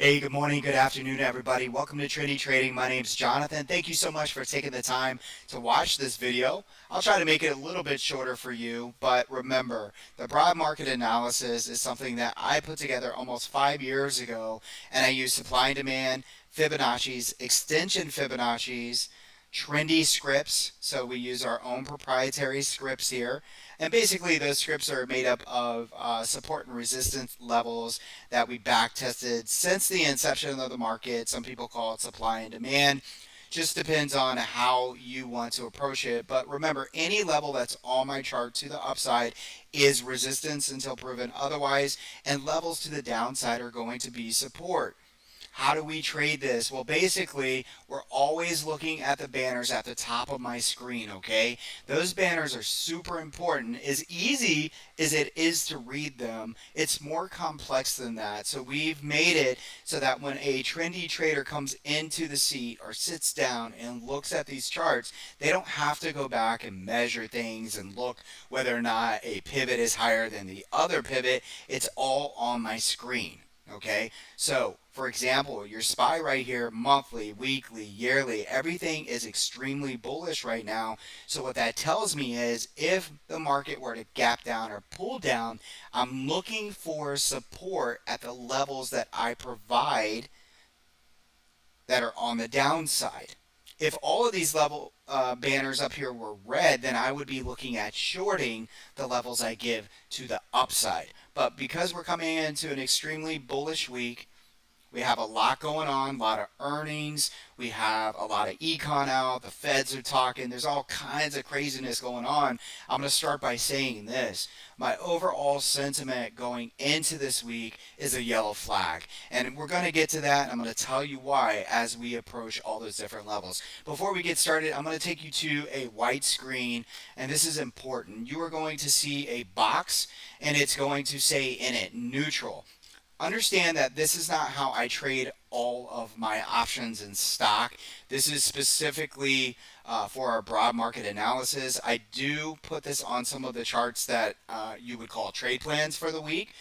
Hey, good morning, good afternoon, everybody. Welcome to Trendy Trading. My name's Jonathan. Thank you so much for taking the time to watch this video. I'll try to make it a little bit shorter for you, but remember, the broad market analysis is something that I put together almost 5 years ago, and I use supply and demand, Fibonacci's, extension Fibonacci's, trendy scripts. So we use our own proprietary scripts here. And basically, those scripts are made up of support and resistance levels that we back tested since the inception of the market. Some people call it supply and demand. Just depends on how you want to approach it. But remember, any level that's on my chart to the upside is resistance until proven otherwise, and levels to the downside are going to be support. How do we trade this? Well, basically, we're always looking at the banners at the top of my screen, okay? Those banners are super important. As easy as it is to read them, it's more complex than that. So we've made it so that when a trendy trader comes into the seat or sits down and looks at these charts, they don't have to go back and measure things and look whether or not a pivot is higher than the other pivot. It's all on my screen. Okay, so for example, your SPY right here, monthly, weekly, yearly, everything is extremely bullish right now. So what that tells me is if the market were to gap down or pull down, I'm looking for support at the levels that I provide that are on the downside. If all of these level banners up here were red, then I would be looking at shorting the levels I give to the upside. But because we're coming into an extremely bullish week, we have a lot going on, a lot of earnings. We have a lot of econ out. The feds are talking. There's all kinds of craziness going on. I'm going to start by saying this. My overall sentiment going into this week is a yellow flag. And we're going to get to that. I'm going to tell you why as we approach all those different levels. Before we get started, I'm going to take you to a white screen. And this is important. You are going to see a box, and it's going to say in it, neutral. Understand that this is not how I trade all of my options in stock. This is specifically for our broad market analysis. I do put this on some of the charts that you would call trade plans for the week.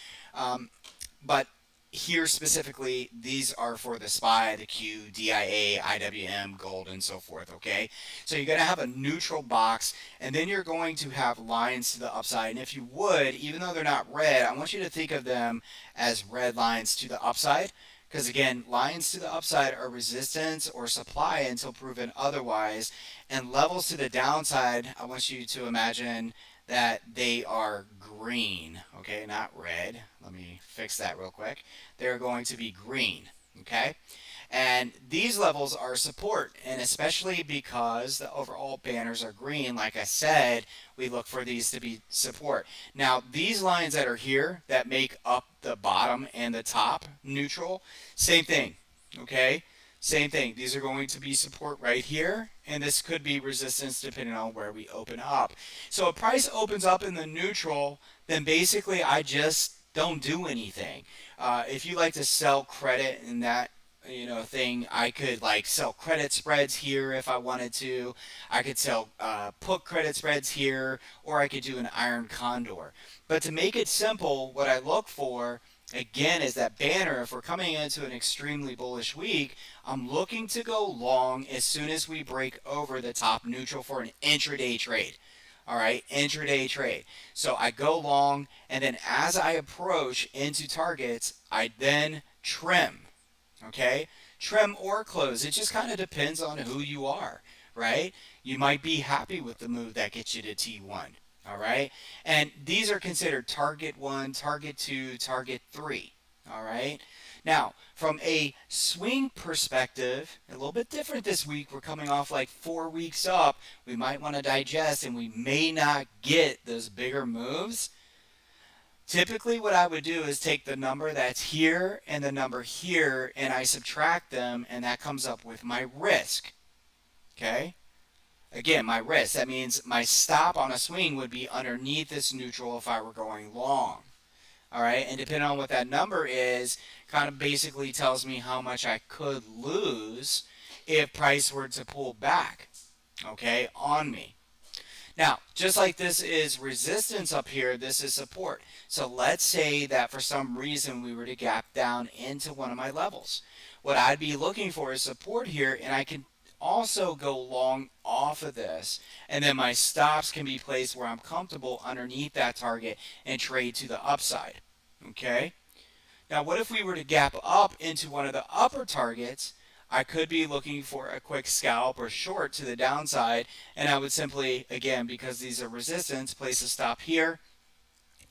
But here specifically, these are for the SPY, the Q, DIA, IWM, gold, and so forth, okay? So you're going to have a neutral box, and then you're going to have lines to the upside. And if you would, even though they're not red, I want you to think of them as red lines to the upside. Because again, lines to the upside are resistance or supply until proven otherwise. And levels to the downside, I want you to imagine that they are green, okay, not red. Let me fix that real quick. They're going to be green, okay? And these levels are support, and especially because the overall banners are green, like I said, we look for these to be support. Now, these lines that are here that make up the bottom and the top neutral, same thing, okay? Same thing. These are going to be support right here, and this could be resistance depending on where we open up. So if price opens up in the neutral, then basically I just don't do anything. If you like to sell credit in that thing, I could like sell credit spreads here if I wanted to. I could sell put credit spreads here, or I could do an iron condor. But to make it simple, what I look for again is that banner. If we're coming into an extremely bullish week, I'm looking to go long as soon as we break over the top neutral for an intraday trade. All right, intraday trade. So I go long, and then as I approach into targets, I then trim. Okay, trim or close. It just kind of depends on who you are, right? You might be happy with the move that gets you to T1. All right, and these are considered target 1, target 2, target 3. All right, now from a swing perspective, a little bit different this week. We're coming off like 4 weeks up. We might want to digest, and we may not get those bigger moves. Typically what I would do is take the number that's here and the number here, and I subtract them, and that comes up with my risk. Okay, again, my risk, that means my stop on a swing would be underneath this neutral if I were going long. All right, and depending on what that number is, kind of basically tells me how much I could lose if price were to pull back, okay, on me. Now, just like this is resistance up here, this is support. So let's say that for some reason we were to gap down into one of my levels. What I'd be looking for is support here, and I can also go long off of this, and then my stops can be placed where I'm comfortable underneath that target and trade to the upside. Okay? Now, what if we were to gap up into one of the upper targets? I could be looking for a quick scalp or short to the downside, and I would simply, again, because these are resistance, place a stop here,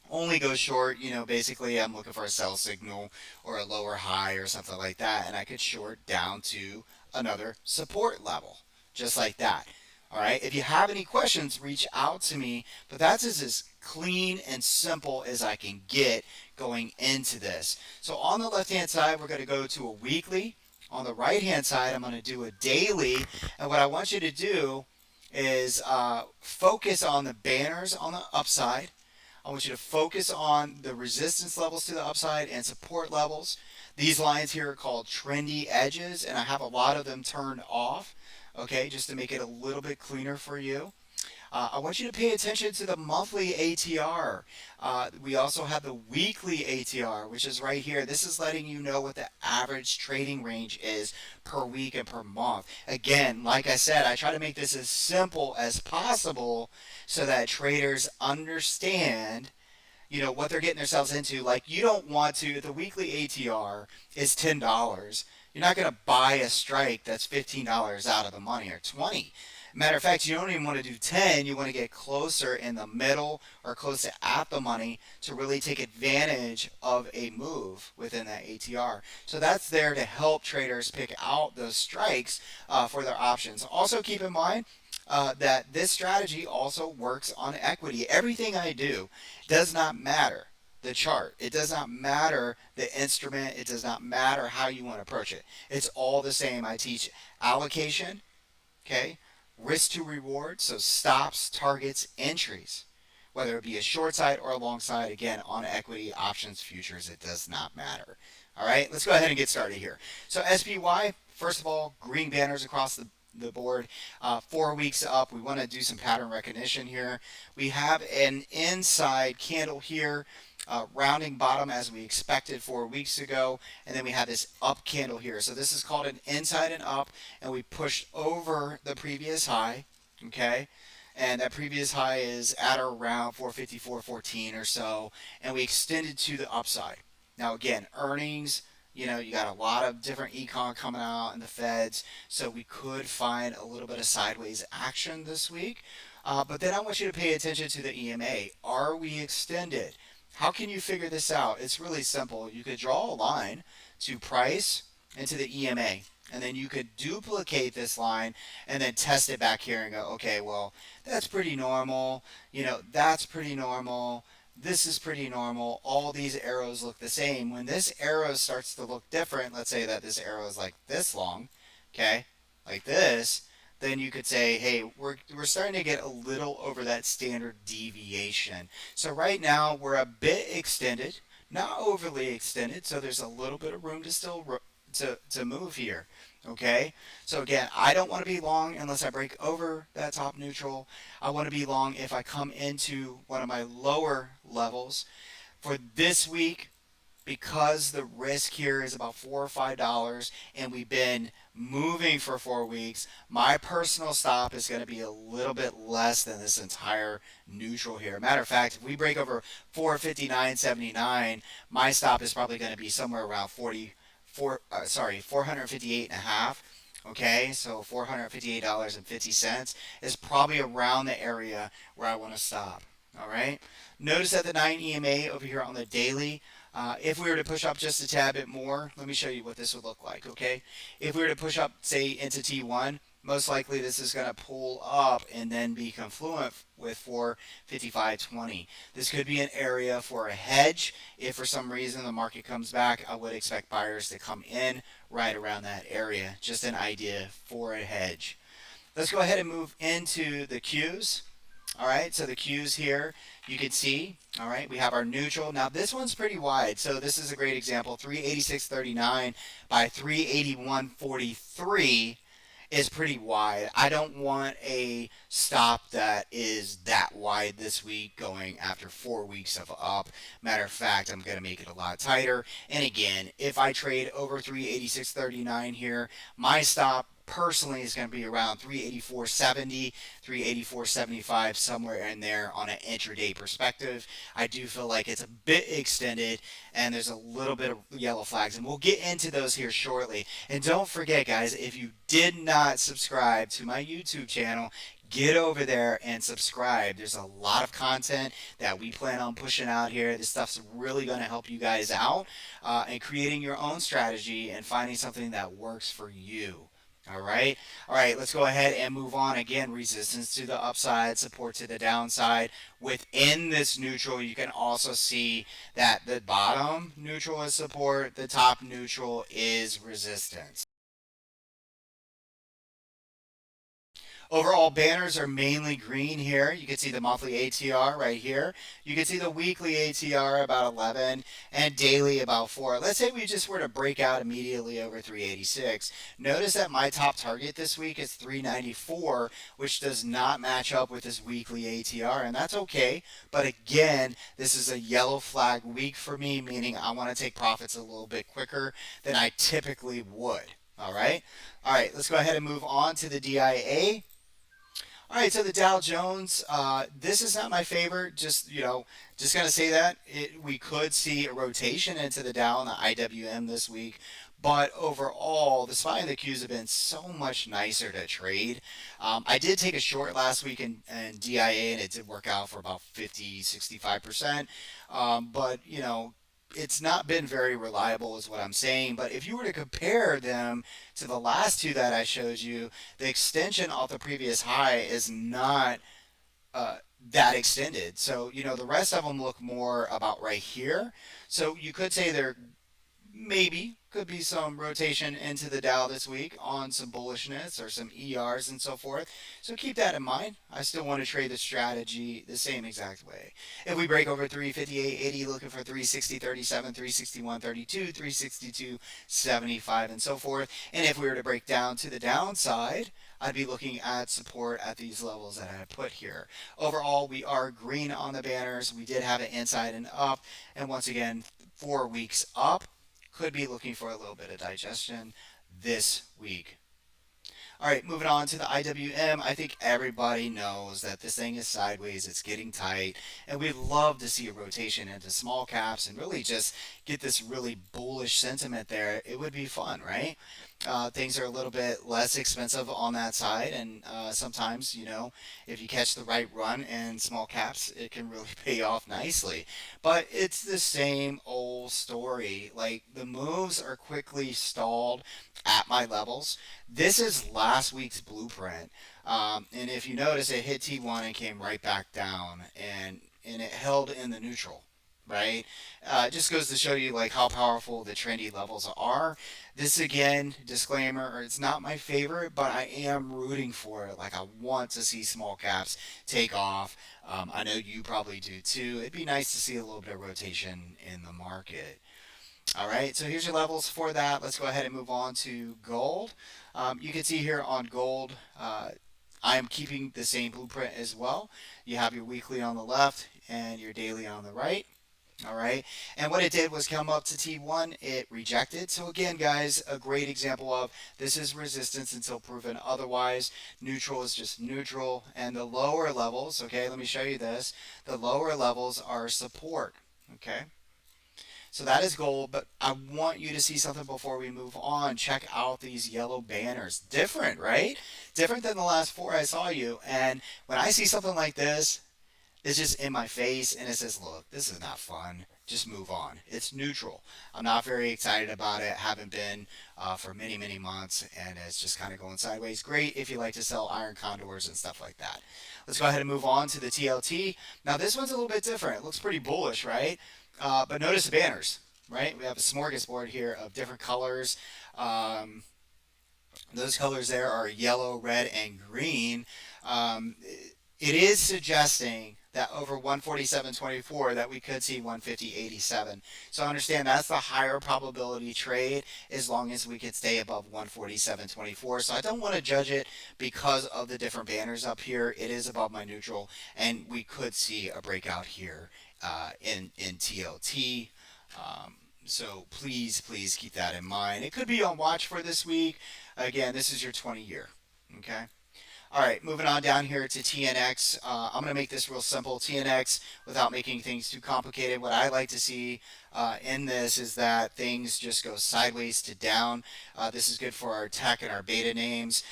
only go short. Basically I'm looking for a sell signal or a lower high or something like that, and I could short down to another support level, just like that. All right, if you have any questions, reach out to me, but that's as clean and simple as I can get going into this. So on the left hand side, we're going to go to a weekly. On the right hand side, I'm going to do a daily, and what I want you to do is focus on the banners on the upside. I want you to focus on the resistance levels to the upside and support levels. These lines here are called trendy edges, and I have a lot of them turned off, okay, just to make it a little bit cleaner for you. I want you to pay attention to the monthly ATR. We also have the weekly ATR, which is right here. This is letting you know what the average trading range is per week and per month. Again, like I said, I try to make this as simple as possible so that traders understand what they're getting themselves into. Like, you don't want to, the weekly ATR is $10. You're not going to buy a strike that's $15 out of the money, or 20. Matter of fact, you don't even want to do 10. You want to get closer in the middle or close to at the money to really take advantage of a move within that ATR. So that's there to help traders pick out those strikes for their options. Also keep in mind that this strategy also works on equity. Everything I do does not matter the chart. It does not matter the instrument. It does not matter how you want to approach it. It's all the same. I teach allocation, okay, risk to reward, so stops, targets, entries. Whether it be a short side or a long side, again, on equity, options, futures, it does not matter. All right, let's go ahead and get started here. So SPY, first of all, green banners across the board, 4 weeks up. We want to do some pattern recognition here. We have an inside candle here, rounding bottom as we expected 4 weeks ago, and then we have this up candle here. So this is called an inside and up, and we pushed over the previous high, okay? And that previous high is at around 454.14 or so, and we extended to the upside. Now again, earnings, you got a lot of different econ coming out in the Feds, so we could find a little bit of sideways action this week. But then I want you to pay attention to the EMA. Are we extended? How can you figure this out? It's really simple. You could draw a line to price into the EMA, and then you could duplicate this line and then test it back here and go, okay, well, that's pretty normal. That's pretty normal. This is pretty normal. All these arrows look the same. When this arrow starts to look different, let's say that this arrow is like this long, okay, like this, then you could say, hey, we're starting to get a little over that standard deviation. So right now we're a bit extended, not overly extended, so there's a little bit of room to still to move here. Okay, so again, I don't want to be long unless I break over that top neutral. I want to be long if I come into one of my lower levels. For this week, because the risk here is about $4 or $5 and we've been moving for 4 weeks, my personal stop is going to be a little bit less than this entire neutral here. Matter of fact, if we break over 459.79, my stop is probably going to be somewhere around 458 and a half. Okay, so $458.50 is probably around the area where I want to stop. All right, notice that the 9 EMA over here on the daily, if we were to push up just a tad bit more, let me show you what this would look like. Okay, if we were to push up, say, into T1, most likely this is going to pull up and then be confluent with 455.20. This could be an area for a hedge. If for some reason the market comes back, I would expect buyers to come in right around that area. Just an idea for a hedge. Let's go ahead and move into the Qs. All right, so the Qs here, you can see, all right, we have our neutral. Now this one's pretty wide, so this is a great example, 386.39 by 381.43. is pretty wide. I don't want a stop that is that wide this week going after 4 weeks of up. Matter of fact, I'm going to make it a lot tighter. And again, if I trade over 386.39 here, my stop personally is going to be around 384.70, 384.75, somewhere in there on an intraday perspective. I do feel like it's a bit extended and there's a little bit of yellow flags, and we'll get into those here shortly. And don't forget, guys, if you did not subscribe to my YouTube channel, get over there and subscribe. There's a lot of content that we plan on pushing out here. This stuff's really going to help you guys out in creating your own strategy and finding something that works for you. All right. All right. Let's go ahead and move on. Again, resistance to the upside, support to the downside. Within this neutral, you can also see that the bottom neutral is support, the top neutral is resistance. Overall banners are mainly green here. You can see the monthly ATR right here. You can see the weekly ATR about 11 and daily about 4. Let's say we just were to break out immediately over 386. Notice that my top target this week is 394, which does not match up with this weekly ATR, and that's okay. But again, this is a yellow flag week for me, meaning I want to take profits a little bit quicker than I typically would. All right. All right, let's go ahead and move on to the DIA. All right, so the Dow Jones, this is not my favorite. Just gonna say that we could see a rotation into the Dow and the IWM this week, but overall, the SPY and the Qs have been so much nicer to trade. I did take a short last week in DIA, and it did work out for about 50, 65%. But it's not been very reliable, is what I'm saying. But if you were to compare them to the last two that I showed you, the extension off the previous high is not that extended. So, the rest of them look more about right here. So you could say they're maybe could be some rotation into the Dow this week on some bullishness or some ERs and so forth. So keep that in mind. I still want to trade the strategy the same exact way. If we break over 358.80, looking for 360.37, 361.32, 362.75, and so forth. And if we were to break down to the downside, I'd be looking at support at these levels that I put here. Overall, we are green on the banners. We did have an inside and up, and once again, 4 weeks up. Could be looking for a little bit of digestion this week. All right, moving on to the IWM. I think everybody knows that this thing is sideways. It's getting tight, and we'd love to see a rotation into small caps and really just get this really bullish sentiment there. It would be fun, right? Things are a little bit less expensive on that side, and sometimes, if you catch the right run in small caps, it can really pay off nicely. But it's the same old story. Like, the moves are quickly stalled at my levels. This is last week's blueprint. And if you notice, it hit T1 and came right back down, and it held in the neutral. Right? It just goes to show you like how powerful the trendy levels are. This again, disclaimer, it's not my favorite, but I am rooting for it. Like, I want to see small caps take off. I know you probably do too. It'd be nice to see a little bit of rotation in the market. All right, so here's your levels for that. Let's go ahead and move on to gold. You can see here on gold, I am keeping the same blueprint as well. You have your weekly on the left and your daily on the right. All right, and what it did was come up to T1, it rejected. So again, guys, a great example of this is resistance until proven otherwise. Neutral is just neutral, and the lower levels, okay, let me show you this. The lower levels are support, okay? So that is gold, but I want you to see something before we move on. Check out these yellow banners. Different, right? Different than the last four I saw you. And when I see something like this, it's just in my face and it says, look, this is not fun. Just move on. It's neutral. I'm not very excited about it. Haven't been for many, many months, and it's just kind of going sideways. Great if you like to sell iron condors and stuff like that. Let's go ahead and move on to the TLT. Now this one's a little bit different. It looks pretty bullish, right? But notice the banners, right? We have a smorgasbord here of different colors. Those colors there are yellow, red, and green. It is suggesting that over 147.24 that we could see 150.87. So understand that's the higher probability trade as long as we could stay above 147.24. So I don't want to judge it because of the different banners up here. It is above my neutral, and we could see a breakout here in TLT. So please keep that in mind. It could be on watch for this week. Again, this is your 20-year. Okay. All right, moving on down here to TNX. I'm going to make this real simple. TNX, without making things too complicated, what I like to see in this is that things just go sideways to down. This is good for our tech and our beta names.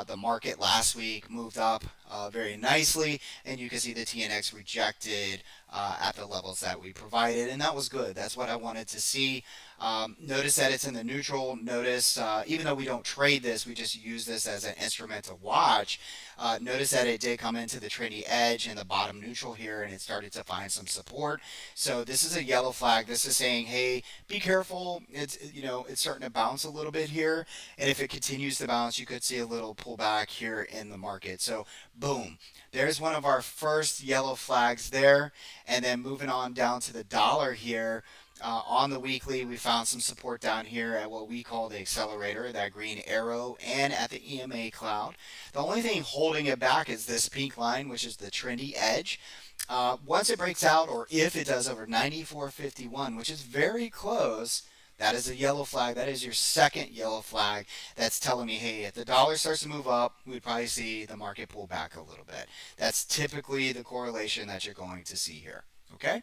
The market last week moved up very nicely, and you can see the TNX rejected at the levels that we provided, and that was good. That's what I wanted to see. Notice that it's in the neutral. Notice, even though we don't trade this, we just use this as an instrument to watch. Notice that it did come into the trendy edge in the bottom neutral here, and it started to find some support. So this is a yellow flag. This is saying, hey, be careful. It's starting to bounce a little bit here, and if it continues to bounce, you could see a little pullback here in the market. So boom, there's one of our first yellow flags there. And then moving on down to the dollar here. On the weekly, we found some support down here at what we call the accelerator, that green arrow, and at the EMA cloud. The only thing holding it back is this pink line, which is the trendy edge. Once it breaks out, or if it does over 94.51, which is very close, that is a yellow flag. That is your second yellow flag that's telling me, hey, if the dollar starts to move up, we'd probably see the market pull back a little bit. That's typically the correlation that you're going to see here. Okay?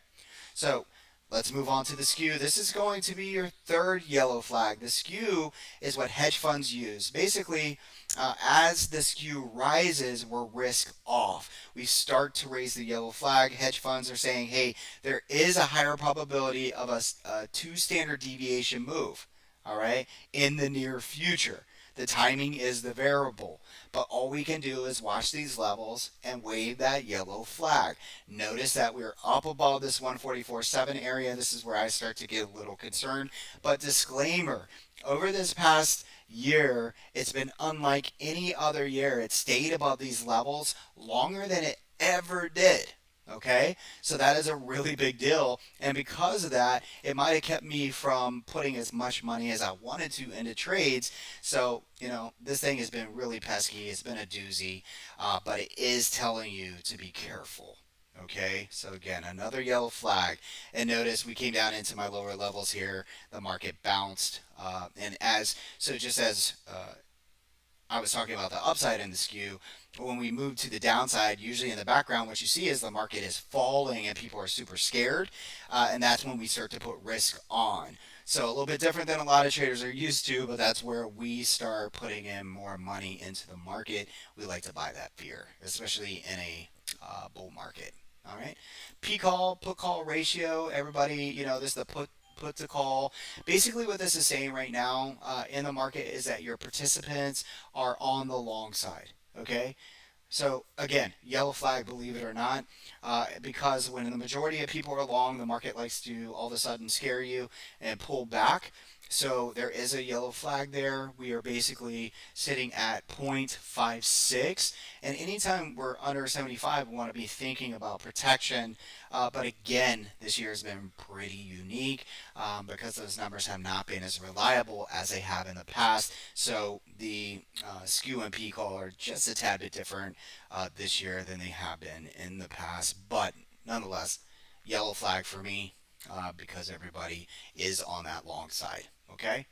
So let's move on to the SKEW. This is going to be your third yellow flag. The SKEW is what hedge funds use. Basically, as the SKEW rises, we're risk off. We start to raise the yellow flag. Hedge funds are saying, hey, there is a higher probability of a 2 standard deviation move, all right, in the near future. The timing is the variable, but all we can do is watch these levels and wave that yellow flag. Notice that we're up above this 144.7 area. This is where I start to get a little concerned. But disclaimer, over this past year, it's been unlike any other year. It stayed above these levels longer than it ever did. Okay, so that is a really big deal, and because of that, it might have kept me from putting as much money as I wanted to into trades. So this thing has been really pesky. It's been a doozy, but it is telling you to be careful. Okay, so again, another yellow flag, and notice we came down into my lower levels here. The market bounced, and just as I was talking about the upside in the SKEW. When we move to the downside, usually in the background, what you see is the market is falling and people are super scared, and that's when we start to put risk on. So a little bit different than a lot of traders are used to, but that's where we start putting in more money into the market. We like to buy that fear, especially in a bull market. All right, P-call, put call ratio. Everybody, this is the put to call. Basically, what this is saying right now in the market is that your participants are on the long side. Okay, so again, yellow flag, believe it or not, because when the majority of people are long, the market likes to all of a sudden scare you and pull back. So there is a yellow flag there. We are basically sitting at 0.56. And anytime we're under 75, we want to be thinking about protection. But again, this year has been pretty unique because those numbers have not been as reliable as they have in the past. So the SKEW and P-call are just a tad bit different this year than they have been in the past. But nonetheless, yellow flag for me because everybody is on that long side. Okay.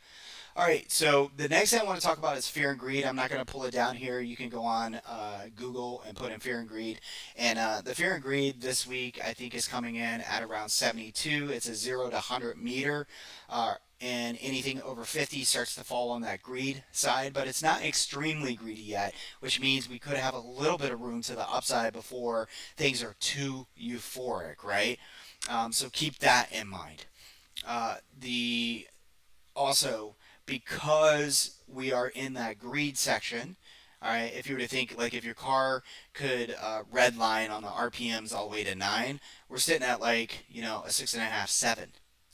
All right. So the next thing I want to talk about is fear and greed. I'm not going to pull it down here. You can go on Google and put in fear and greed. And the fear and greed this week, I think, is coming in at around 72. It's a 0 to 100 meter. And anything over 50 starts to fall on that greed side, but it's not extremely greedy yet, which means we could have a little bit of room to the upside before things are too euphoric, right? So keep that in mind. The also because we are in that greed section. All right, if you were to think like if your car could red line on the RPMs all the way to 9, we're sitting at like a 6.5, 7.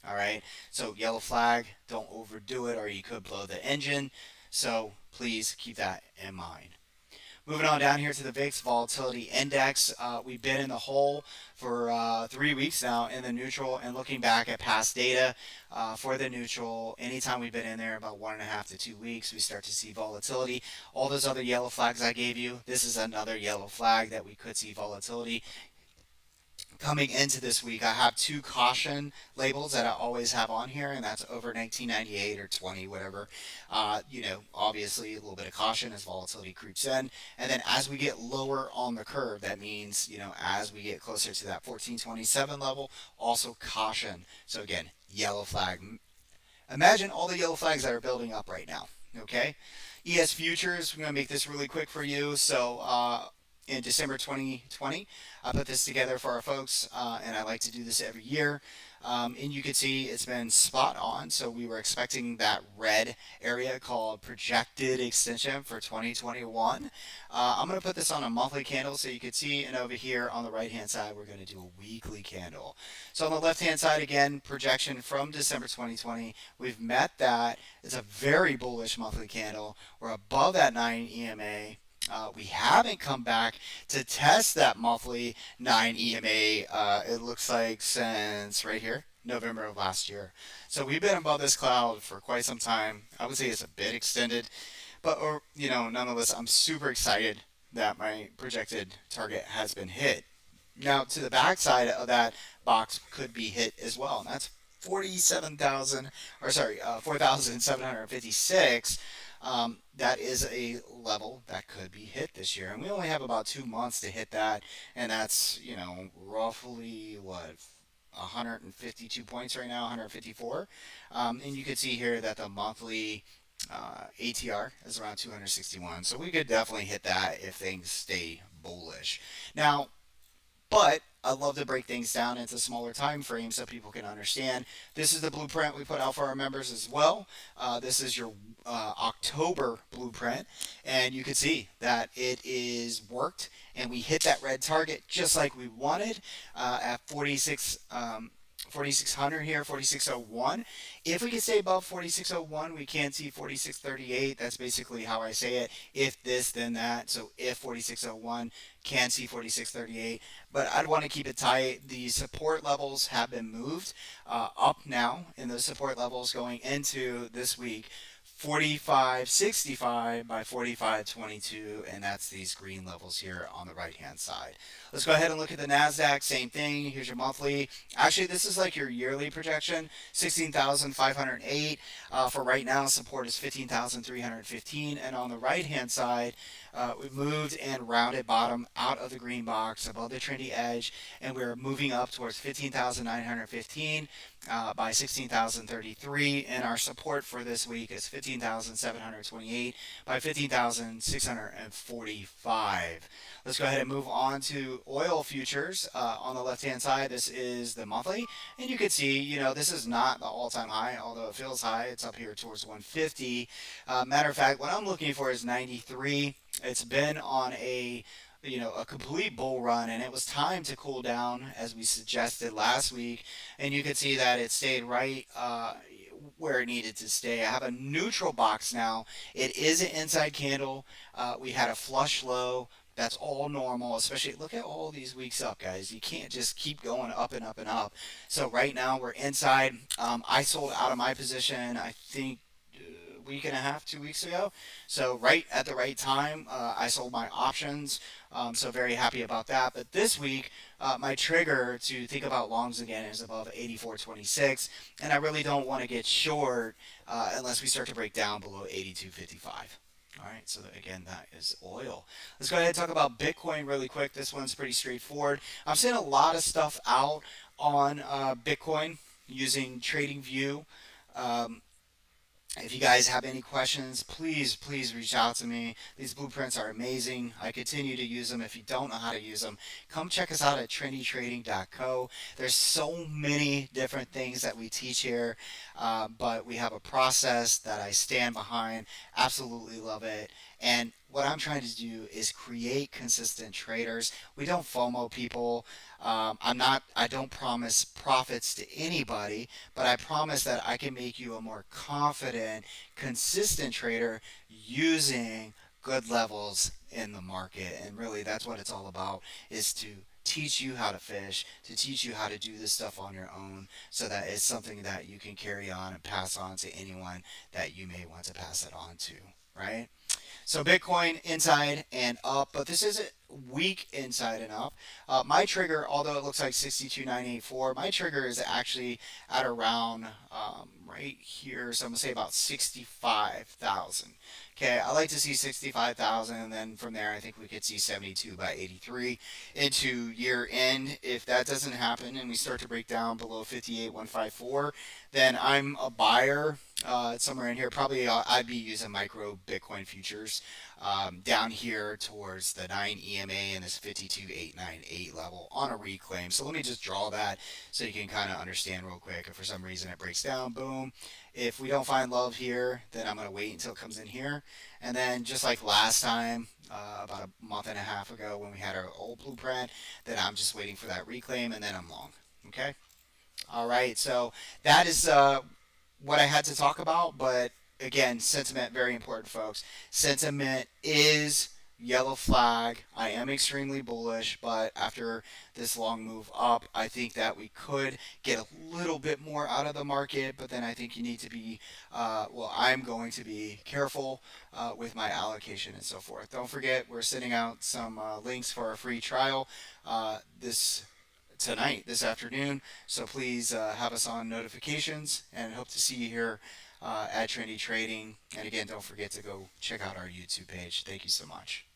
All right, so yellow flag, don't overdo it, or you could blow the engine. So please keep that in mind. Moving on down here to the VIX Volatility Index, we've been in the hole for 3 weeks now in the neutral, and looking back at past data for the neutral, anytime we've been in there about 1.5 to 2 weeks, we start to see volatility. All those other yellow flags I gave you, this is another yellow flag that we could see volatility. Coming into this week, I have two caution labels that I always have on here, and that's over 1998 or 20, whatever. Obviously a little bit of caution as volatility creeps in. And then as we get lower on the curve, that means, as we get closer to that 1427 level, also caution. So again, yellow flag. Imagine all the yellow flags that are building up right now. Okay, ES futures. We're gonna make this really quick for you. So in December 2020, I put this together for our folks, and I like to do this every year. And you can see it's been spot on. So we were expecting that red area called projected extension for 2021. I'm going to put this on a monthly candle so you can see, and over here on the right hand side, we're going to do a weekly candle. So on the left hand side, again, projection from December 2020. We've met that. It's a very bullish monthly candle. We're above that 9 EMA. We haven't come back to test that monthly 9 EMA, it looks like, since right here, November of last year. So we've been above this cloud for quite some time. I would say it's a bit extended, but nonetheless, I'm super excited that my projected target has been hit. Now, to the backside of that box could be hit as well, and that's 4,756. That is a level that could be hit this year, and we only have about 2 months to hit that, and that's roughly what, 152 points right now, 154. And you can see here that the monthly ATR is around 261, so we could definitely hit that if things stay bullish. Now, but I love to break things down into smaller time frames so people can understand. This is the blueprint we put out for our members as well. This is your October blueprint, and you can see that it is worked, and we hit that red target just like we wanted at 4600 here, 4601. If we can stay above 4601, we can see 4638. That's basically how I say it. If this, then that. So if 4601, can see 4638. But I'd want to keep it tight. The support levels have been moved up now in those support levels going into this week. 45.65 by 45.22, and that's these green levels here on the right hand side. Let's go ahead and look at the NASDAQ. Same thing. Here's your monthly. Actually, this is like your yearly projection, 16,508. For right now, support is 15,315. And on the right hand side, we've moved and rounded bottom out of the green box above the trendy edge, and we're moving up towards 15,915 by 16,033. And our support for this week is 15,728 by 15,645. Let's go ahead and move on to oil futures. On the left hand side, this is the monthly, and you can see, this is not the all-time high, although it feels high. It's up here towards 150. Matter of fact, what I'm looking for is 93. It's been on a complete bull run, and it was time to cool down as we suggested last week, and you can see that it stayed right where it needed to stay. I have a neutral box now. It is an inside candle. We had a flush low. That's all normal, especially look at all these weeks up, guys. You can't just keep going up and up and up. So right now we're inside. I sold out of my position, I think, week and a half, 2 weeks ago. So right at the right time, I sold my options. So very happy about that. But this week, my trigger to think about longs again is above 84.26, and I really don't want to get short unless we start to break down below 82.55. All right, so again, that is oil. Let's go ahead and talk about Bitcoin really quick. This one's pretty straightforward. I'm seeing a lot of stuff out on Bitcoin using TradingView. If you guys have any questions, please reach out to me. These blueprints are amazing. I continue to use them. If you don't know how to use them, come check us out at trendytrading.co. There's so many different things that we teach here, but we have a process that I stand behind. Absolutely love it. And what I'm trying to do is create consistent traders. We don't FOMO people. I don't promise profits to anybody, but I promise that I can make you a more confident, consistent trader using good levels in the market. And really, that's what it's all about, is to teach you how to fish, to teach you how to do this stuff on your own, so that it's something that you can carry on and pass on to anyone that you may want to pass it on to, right? So Bitcoin inside and up, but this isn't weak inside and up. My trigger, although it looks like 62,984, my trigger is actually at around right here. So I'm gonna say about 65,000. Okay, I like to see 65,000, and then from there I think we could see 72 by 83 into year end. If that doesn't happen and we start to break down below 58,154, then I'm a buyer somewhere in here. Probably I'd be using micro Bitcoin futures down here towards the 9 EMA and this 52,898 level on a reclaim. So let me just draw that so you can kind of understand real quick. If for some reason it breaks down, boom. If we don't find love here, then I'm going to wait until it comes in here. And then just like last time, about a month and a half ago when we had our old blueprint, then I'm just waiting for that reclaim and then I'm long. Okay? All right, so that is what I had to talk about. But again, sentiment, very important, folks. Sentiment is yellow flag. I am extremely bullish, but after this long move up, I think that we could get a little bit more out of the market. But then I think you need to be, well, I'm going to be careful with my allocation and so forth. Don't forget, we're sending out some links for a free trial this tonight, this afternoon. So please have us on notifications, and hope to see you here at Trendy Trading. And again, don't forget to go check out our YouTube page. Thank you so much.